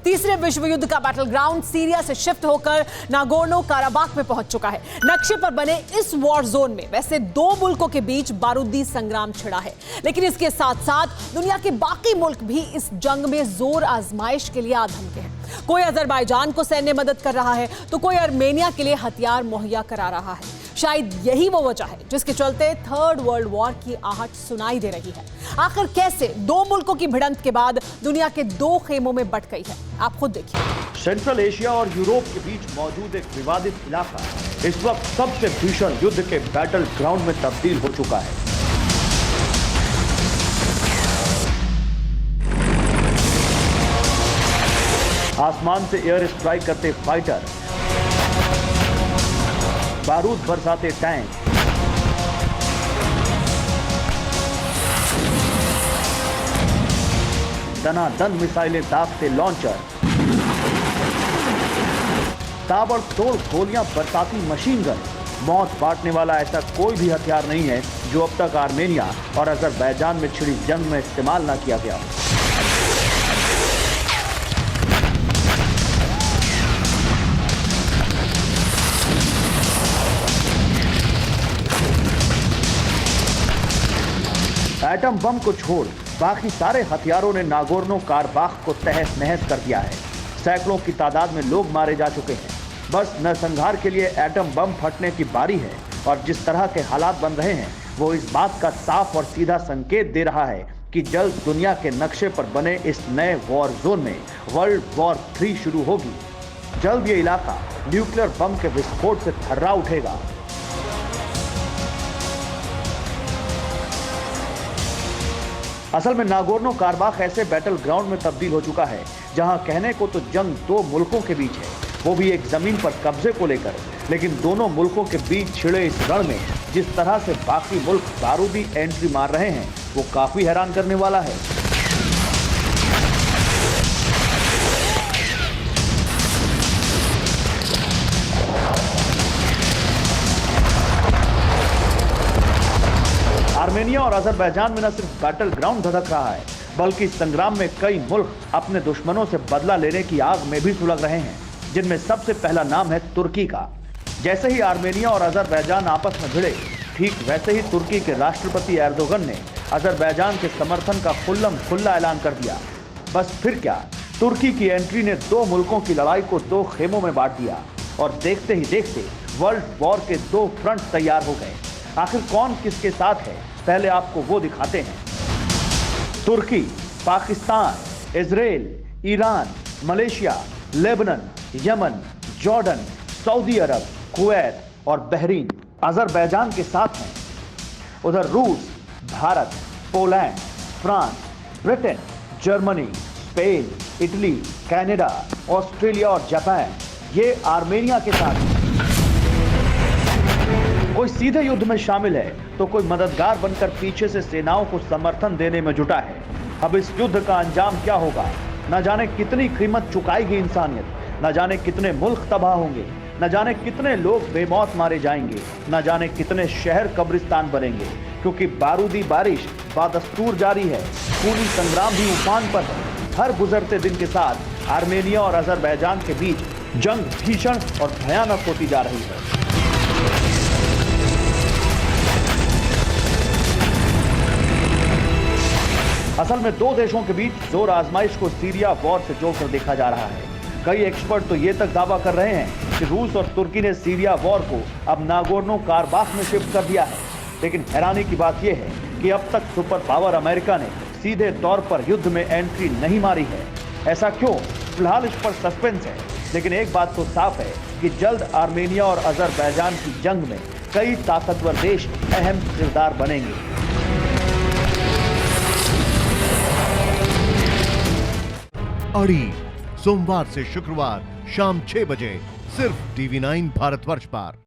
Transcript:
तीसरे विश्व युद्ध का बैटल ग्राउंड सीरिया से शिफ्ट होकर नागोर्नो काराबाख में पहुंच चुका है। नक्शे पर बने इस वॉर जोन में वैसे दो मुल्कों के बीच बारूदी संग्राम छिड़ा है, लेकिन इसके साथ साथ दुनिया के बाकी मुल्क भी इस जंग में जोर आजमाइश के लिए आधमके हैं। कोई अजरबैजान को सैन्य मदद कर रहा है तो कोई आर्मेनिया के लिए हथियार मुहैया करा रहा है। शायद यही वो वजह है जिसके चलते थर्ड वर्ल्ड वॉर की आहट सुनाई दे रही है। आखिर कैसे दो मुल्कों की भिड़ंत के बाद दुनिया के दो खेमों में बंट गई है, आप खुद देखिए। सेंट्रल एशिया और यूरोप के बीच मौजूद एक विवादित इलाका इस वक्त सबसे भीषण युद्ध के बैटल ग्राउंड में तब्दील हो चुका है। आसमान से एयर स्ट्राइक करते फाइटर, बारूद बरसाते टैंक, दनादन मिसाइलें दागते लॉन्चर, ताबड़तोड़ गोलियां बरसाती मशीन गन, मौत बांटने वाला ऐसा कोई भी हथियार नहीं है जो अब तक आर्मेनिया और अजरबैजान में छिड़ी जंग में इस्तेमाल न किया गया। एटम बम को छोड़ बाकी सारे हथियारों ने नागोर्नो काराबाख को तहस नहस कर दिया है। सैकड़ों की तादाद में लोग मारे जा चुके हैं। बस नरसंहार के लिए एटम बम फटने की बारी है और जिस तरह के हालात बन रहे हैं वो इस बात का साफ और सीधा संकेत दे रहा है कि जल्द दुनिया के नक्शे पर बने इस नए वॉर जोन में वर्ल्ड वॉर 3 शुरू होगी। जल्द ये इलाका न्यूक्लियर बम के विस्फोट से थर्रा उठेगा। असल में नागोर्नो काराबाख ऐसे बैटल ग्राउंड में तब्दील हो चुका है जहां कहने को तो जंग दो मुल्कों के बीच है, वो भी एक जमीन पर कब्जे को लेकर, लेकिन दोनों मुल्कों के बीच छिड़े इस रण में जिस तरह से बाकी मुल्क बारूदी एंट्री मार रहे हैं वो काफी हैरान करने वाला है। आर्मेनिया और अजरबैजान में न सिर्फ बैटल ग्राउंड धधक रहा है बल्कि इस संग्राम में कई मुल्क अपने दुश्मनों से बदला लेने की आग में भी सुलग रहे हैं, जिनमें सबसे पहला नाम है तुर्की का। जैसे ही आर्मेनिया और अजरबैजान आपस में भिड़े, ठीक वैसे ही तुर्की के राष्ट्रपति एर्दोगन ने अजरबैजान के समर्थन का खुल्लम खुल्ला ऐलान कर दिया। बस फिर क्या, तुर्की की एंट्री ने दो मुल्कों की लड़ाई को दो खेमों में बांट दिया और देखते ही देखते वर्ल्ड वॉर के दो फ्रंट तैयार हो गए। आखिर कौन किसके साथ है, पहले आपको वो दिखाते हैं। तुर्की, Pakistan, Israel, Iran, Malaysia, Lebanon, Yemen, Jordan, Saudi Arab, Kuwait और बहरीन अजरबैजान के साथ हैं। उधर रूस, Bharat, Poland, France, Britain, Germany, Spain, Italy, Canada, Australia और जापान ये आर्मेनिया के साथ हैं। कोई सीधे युद्ध में शामिल है तो कोई मददगार बनकर पीछे से सेनाओं को समर्थन देने में जुटा है। अब इस युद्ध का अंजाम क्या होगा, न जाने कितनी कीमत चुकाएगी इंसानियत, न जाने कितने मुल्क तबाह होंगे, न जाने कितने लोग बेमौत मारे जाएंगे, न जाने कितने शहर कब्रिस्तान बनेंगे, क्योंकि बारूदी बारिश बादस्तूर जारी है। खूनी संग्राम भी उफान पर है। हर गुजरते दिन के साथ आर्मेनिया और अजरबैजान के बीच जंग भीषण और भयानक होती जा रही है। असल में दो देशों के बीच जोर आजमाइश को सीरिया वॉर से जोड़कर देखा जा रहा है। कई एक्सपर्ट तो ये तक दावा कर रहे हैं कि रूस और तुर्की ने सीरिया वॉर को अब नागोर्नो काराबाख में शिफ्ट कर दिया है। लेकिन हैरानी की बात यह है कि अब तक सुपर पावर अमेरिका ने सीधे तौर पर युद्ध में एंट्री नहीं मारी है। ऐसा क्यों, फिलहाल इस पर सस्पेंस है, लेकिन एक बात तो साफ है कि जल्द आर्मेनिया और अजरबैजान की जंग में कई ताकतवर देश अहम किरदार बनेंगे। अड़ी सोमवार से शुक्रवार शाम 6 बजे सिर्फ TV9 भारतवर्ष पर।